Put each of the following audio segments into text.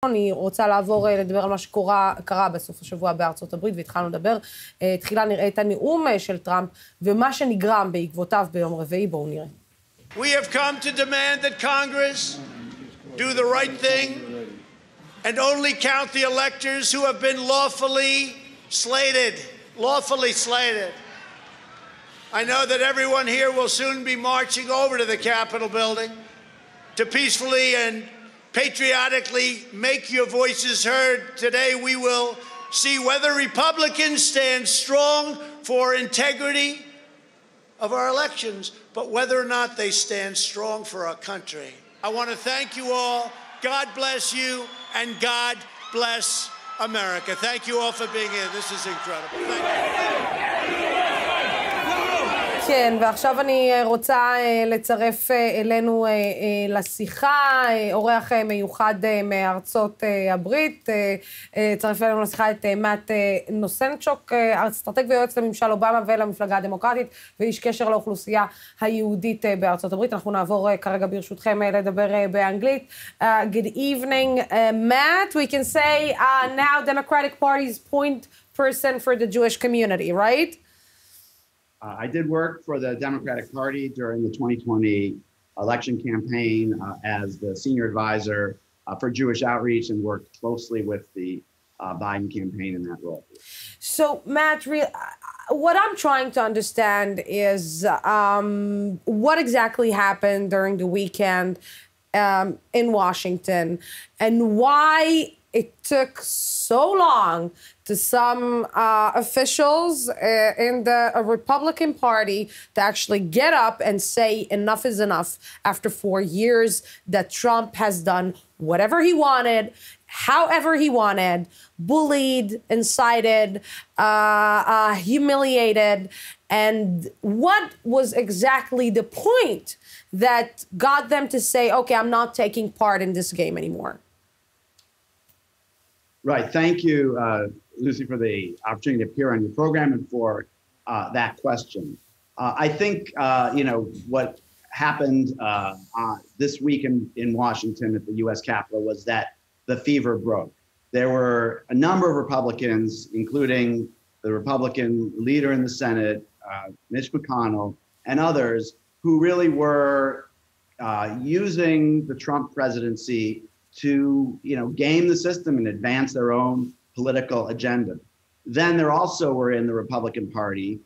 אני רוצה לעבור לדבר על מה שקרה בסוף השבוע בארצות-הברית, והתחלנו לדבר. תחילה נראה את הנאום של טראמפ ומה שנגרם בעקבותיו ביום רביעי. בואו נראה. We have come to demand that Congress do the right thing and only count the electors who have been lawfully slated. I know that everyone here will soon be marching over to the Capitol building to peacefully and patriotically make your voices heard. Today we will see whether Republicans stand strong for integrity of our elections, but whether or not they stand strong for our country. I want to thank you all. God bless you, and God bless America. Thank you all for being here. This is incredible. Thank you. כן, ועכשיו אני רוצה לצרף אלינו לשיחה, אורח מיוחד מארצות הברית, צרף אלינו לשיחה את נוסנצ'וק, אסטרטג ויועץ לממשל אובמה ולמפלגה הדמוקרטית, ואיש קשר לאוכלוסייה היהודית בארצות הברית. אנחנו נעבור כרגע ברשותכם לדבר באנגלית. Good evening, Matt. We can say now Democratic Party's point person for the Jewish community, right? I did work for the Democratic Party during the 2020 election campaign as the senior advisor for Jewish outreach and worked closely with the Biden campaign in that role. So, Matt, what I'm trying to understand is what exactly happened during the weekend in Washington and why it took so long to some officials in the Republican Party to actually get up and say enough is enough after 4 years that Trump has done whatever he wanted, however he wanted, bullied, incited, humiliated. And what was exactly the point that got them to say, okay, I'm not taking part in this game anymore? Right. Thank you, Lucy, for the opportunity to appear on your program and for that question. I think, what happened this week in Washington at the U.S. Capitol was that the fever broke. There were a number of Republicans, including the Republican leader in the Senate, Mitch McConnell, and others, who really were using the Trump presidency to, game the system and advance their own political agenda. Then there also were in the Republican Party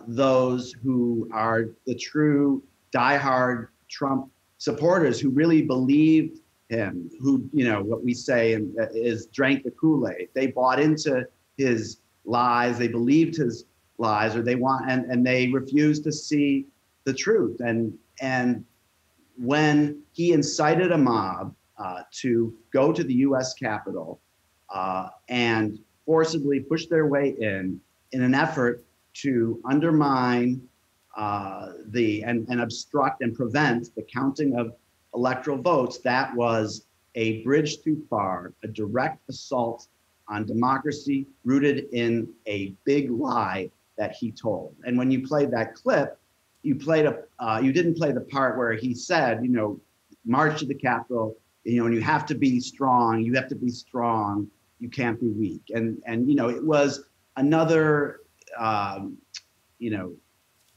those who are the true diehard Trump supporters who really believed him, who, what we say is drank the Kool-Aid. They bought into his lies, they believed his lies, or and they refused to see the truth. And when he incited a mob to go to the U.S. Capitol and forcibly push their way in an effort to undermine and obstruct and prevent the counting of electoral votes. That was a bridge too far, a direct assault on democracy rooted in a big lie that he told. And when you played that clip, you didn't play the part where he said, march to the Capitol, and you have to be strong, you can't be weak. And it was another,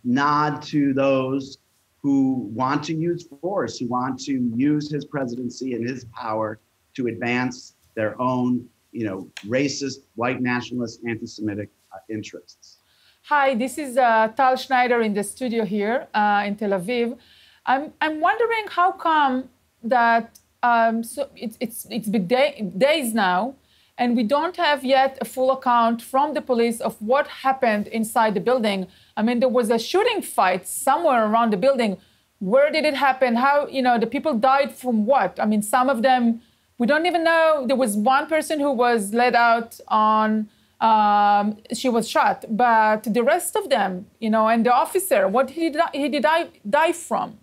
nod to those who want to use force, who want to use his presidency and his power to advance their own, racist, white nationalist, anti-Semitic interests. Hi, this is Tal Schneider in the studio here in Tel Aviv. I'm wondering how come that so it's big days now, and we don't have yet a full account from the police of what happened inside the building. I mean, there was a shooting fight somewhere around the building. Where did it happen? How, the people died from what? I mean, some of them, we don't even know. There was one person who was let out on, she was shot, but the rest of them, and the officer, what did he die from?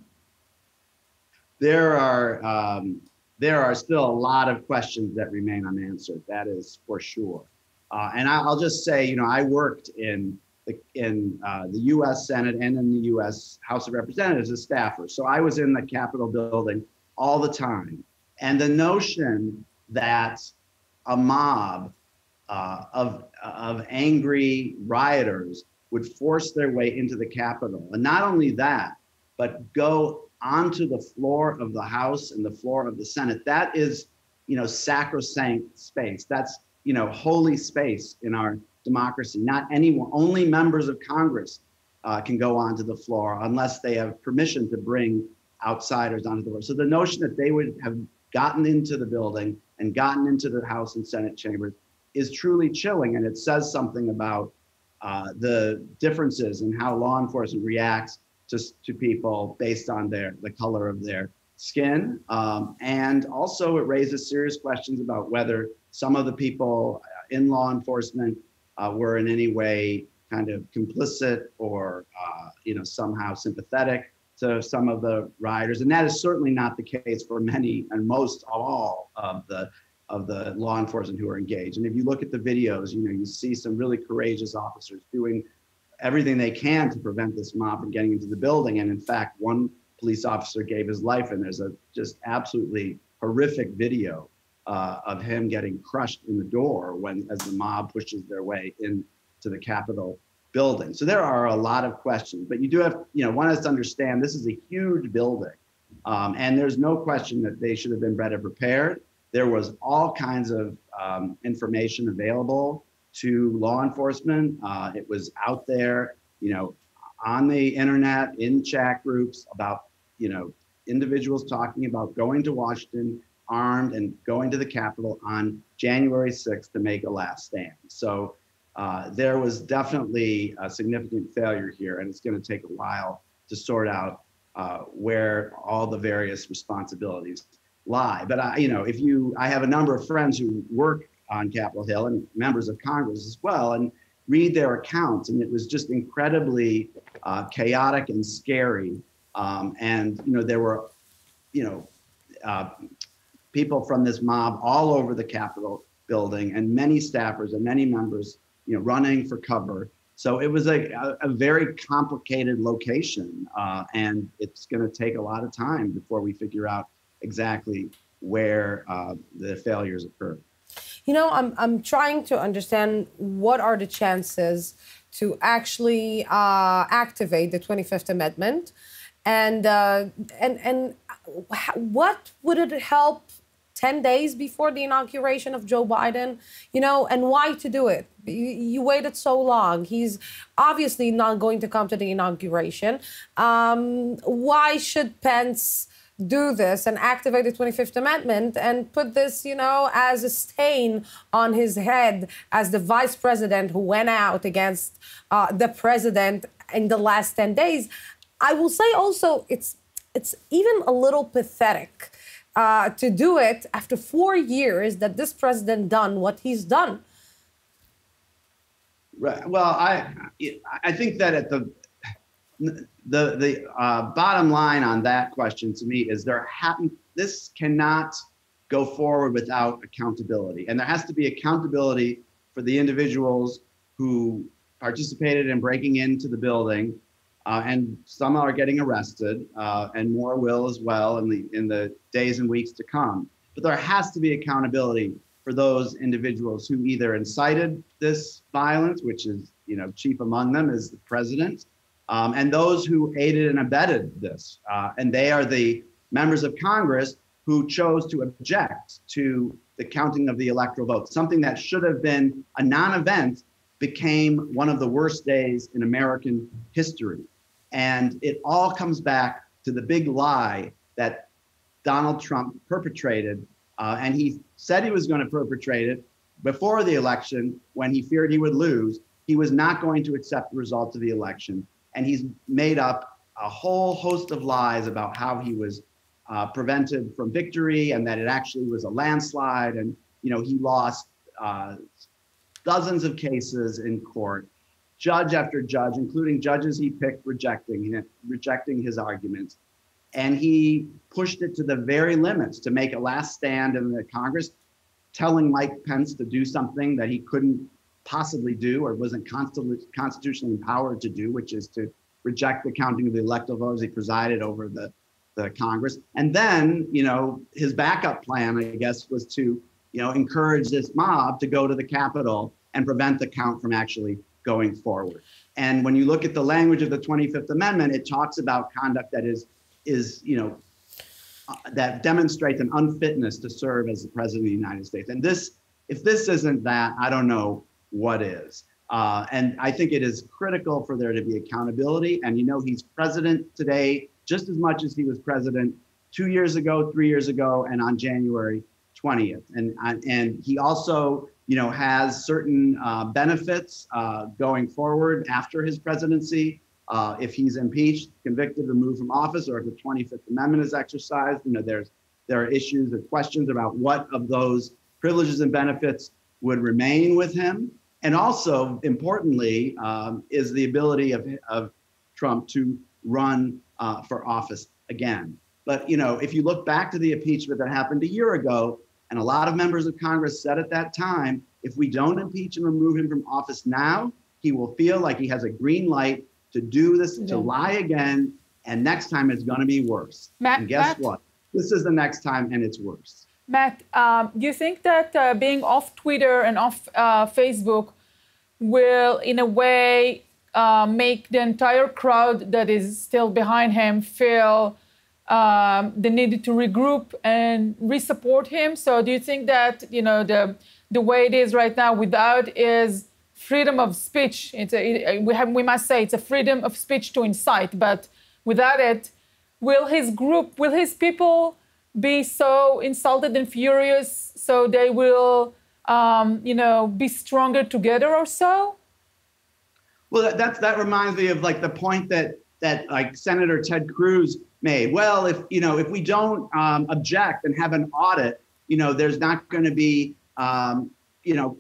There are still a lot of questions that remain unanswered. That is for sure. And I'll just say, I worked in the U.S. Senate and in the U.S. House of Representatives as staffer. So I was in the Capitol building all the time. And the notion that a mob of angry rioters would force their way into the Capitol. And not only that, but go onto the floor of the House and the floor of the Senate. That is, sacrosanct space. That's, holy space in our democracy. Not anyone, only members of Congress can go onto the floor unless they have permission to bring outsiders onto the floor. So the notion that they would have gotten into the building and gotten into the House and Senate chambers is truly chilling. And it says something about the differences in how law enforcement reacts to people based on the color of their skin. And also it raises serious questions about whether some of the people in law enforcement were in any way kind of complicit or somehow sympathetic to some of the rioters. And that is certainly not the case for many and most of all of the law enforcement who are engaged. And if you look at the videos, you see some really courageous officers doing everything they can to prevent this mob from getting into the building. And in fact, one police officer gave his life, and there's a just absolutely horrific video of him getting crushed in the door as the mob pushes their way into the Capitol building. So there are a lot of questions, but you do have, one has to understand this is a huge building, and there's no question that they should have been better prepared. There was all kinds of information available to law enforcement. It was out there, on the internet, in chat groups about, individuals talking about going to Washington armed and going to the Capitol on January 6th to make a last stand. So there was definitely a significant failure here, and it's going to take a while to sort out where all the various responsibilities lie. But I have a number of friends who work on Capitol Hill and members of Congress as well, and read their accounts, and it was just incredibly chaotic and scary. And there were, people from this mob all over the Capitol building, and many staffers and many members, running for cover. So it was a very complicated location, and it's going to take a lot of time before we figure out exactly where the failures occurred. I'm trying to understand what are the chances to actually activate the 25th Amendment, and what would it help 10 days before the inauguration of Joe Biden, and why to do it? You waited so long. He's obviously not going to come to the inauguration. Why should Pence do this and activate the 25th Amendment and put this, as a stain on his head as the vice president who went out against the president in the last 10 days? I will say also it's even a little pathetic to do it after 4 years that this president done what he's done. Right. Well, I think that at the bottom line on that question to me is this cannot go forward without accountability. And there has to be accountability for the individuals who participated in breaking into the building. And some are getting arrested, and more will as well in the days and weeks to come. But there has to be accountability for those individuals who either incited this violence, which is, chief among them is the president, and those who aided and abetted this. And they are the members of Congress who chose to object to the counting of the electoral votes. Something that should have been a non-event became one of the worst days in American history. And it all comes back to the big lie that Donald Trump perpetrated. And he said he was going to perpetrate it before the election when he feared he would lose. He was not going to accept the results of the election. And he's made up a whole host of lies about how he was prevented from victory and that it actually was a landslide. And, he lost dozens of cases in court, judge after judge, including judges he picked rejecting his arguments. And he pushed it to the very limits to make a last stand in the Congress, telling Mike Pence to do something that he couldn't possibly do or wasn't constitutionally empowered to do, which is to reject the counting of the electoral votes. He presided over the Congress. And then, his backup plan, I guess, was to encourage this mob to go to the Capitol and prevent the count from actually going forward. And when you look at the language of the 25th Amendment, it talks about conduct that that demonstrates an unfitness to serve as the President of the United States. And if this isn't that, I don't know what is. And I think it is critical for there to be accountability. And he's president today just as much as he was president 2 years ago, 3 years ago, and on January 20th. And he also, has certain benefits going forward after his presidency. If he's impeached, convicted, removed from office, or if the 25th Amendment is exercised, there are issues or questions about what of those privileges and benefits would remain with him. And also, importantly, is the ability of Trump to run for office again. But, if you look back to the impeachment that happened a year ago, and a lot of members of Congress said at that time, if we don't impeach and remove him from office now, he will feel like he has a green light to do this, to lie again, and next time it's going to be worse. And guess what? This is the next time, and it's worse. Matt, do you think that being off Twitter and off Facebook will, in a way, make the entire crowd that is still behind him feel the need to regroup and re-support him? So do you think that, the way it is right now without is freedom of speech, we must say it's a freedom of speech to incite, but without it, will his people be so insulted and furious so they will, be stronger together or so? Well, that reminds me of the point that Senator Ted Cruz made. Well, if we don't object and have an audit, there's not going to be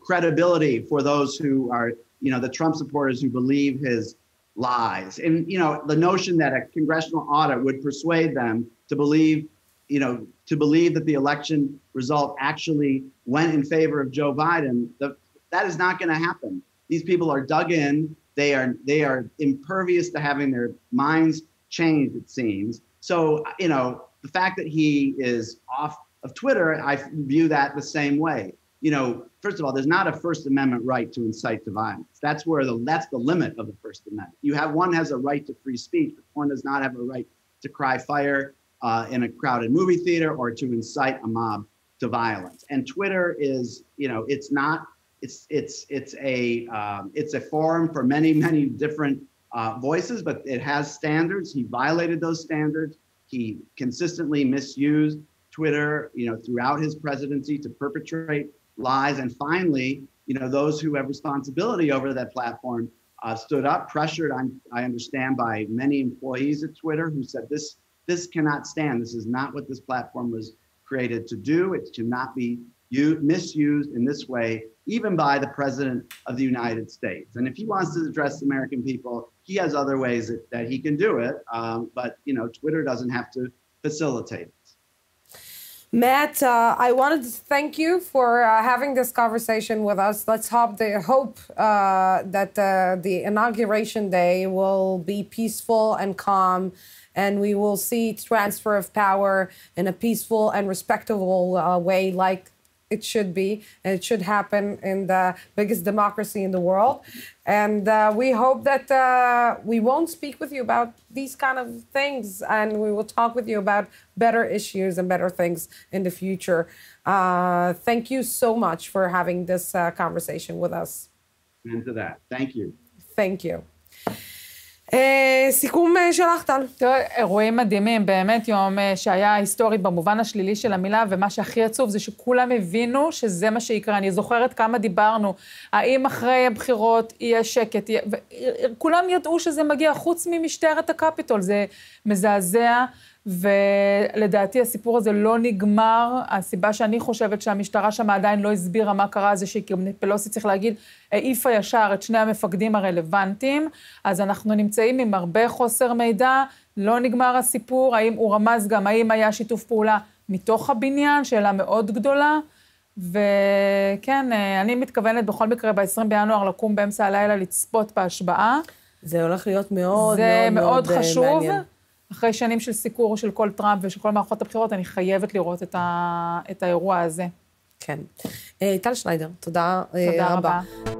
credibility for those who are, the Trump supporters who believe his lies. And, the notion that a congressional audit would persuade them to believe that the election result actually went in favor of Joe Biden, that is not going to happen. These people are dug in. They are impervious to having their minds changed, it seems. So, the fact that he is off of Twitter, I view that the same way. First of all, there's not a First Amendment right to incite to violence. That's the limit of the First Amendment. One has a right to free speech, but one does not have a right to cry fire in a crowded movie theater or to incite a mob to violence. And Twitter is, it's a forum for many, many different voices, but it has standards. He violated those standards. He consistently misused Twitter, throughout his presidency to perpetrate lies. And finally, those who have responsibility over that platform stood up, pressured, I understand, by many employees at Twitter who said, this cannot stand. This is not what this platform was created to do. It cannot be misused in this way, even by the President of the United States. And if he wants to address the American people, he has other ways that he can do it. But, Twitter doesn't have to facilitate it. Matt, I wanted to thank you for having this conversation with us. Let's hope that the inauguration day will be peaceful and calm, and we will see transfer of power in a peaceful and respectable way, like it should be, and it should happen in the biggest democracy in the world. And we hope that we won't speak with you about these kind of things, and we will talk with you about better issues and better things in the future. Thank you so much for having this conversation with us. Into that. Thank you. Thank you. סיכום שלך, טל. אירועים מדהימים, באמת יום שהיה היסטורי במובן השלילי של המילה, ומה שהכי עצוב זה שכולם הבינו שזה מה שיקרה. אני זוכרת כמה דיברנו, האם אחרי הבחירות יהיה שקט, כולם ידעו שזה מגיע חוץ ממשטרת הקפיטול, זה מזעזע, ולדעתי הסיפור הזה לא נגמר. הסיבה שאני חושבת שהמשטרה שם עדיין לא הסבירה מה קרה, זה שפלוסי צריך להגיד, העיפה ישר את שני המפקדים הרלוונטיים, אז אנחנו נמצאים עם הרבה חוסר מידע, לא נגמר הסיפור, האם הוא רמז גם, האם היה שיתוף פעולה מתוך הבניין, שאלה מאוד גדולה, וכן, אני מתכוונת בכל מקרה ב-20 בינואר לקום באמצע הלילה לצפות בהשבעה. זה הולך להיות מאוד זה מאוד מאוד חשוב. מעניין. אחרי שנים של סיקור של כל טראמפ ושל כל מערכות הבחירות, אני חייבת לראות את האירוע הזה. כן. טל שניידר, תודה תודה רבה. רבה.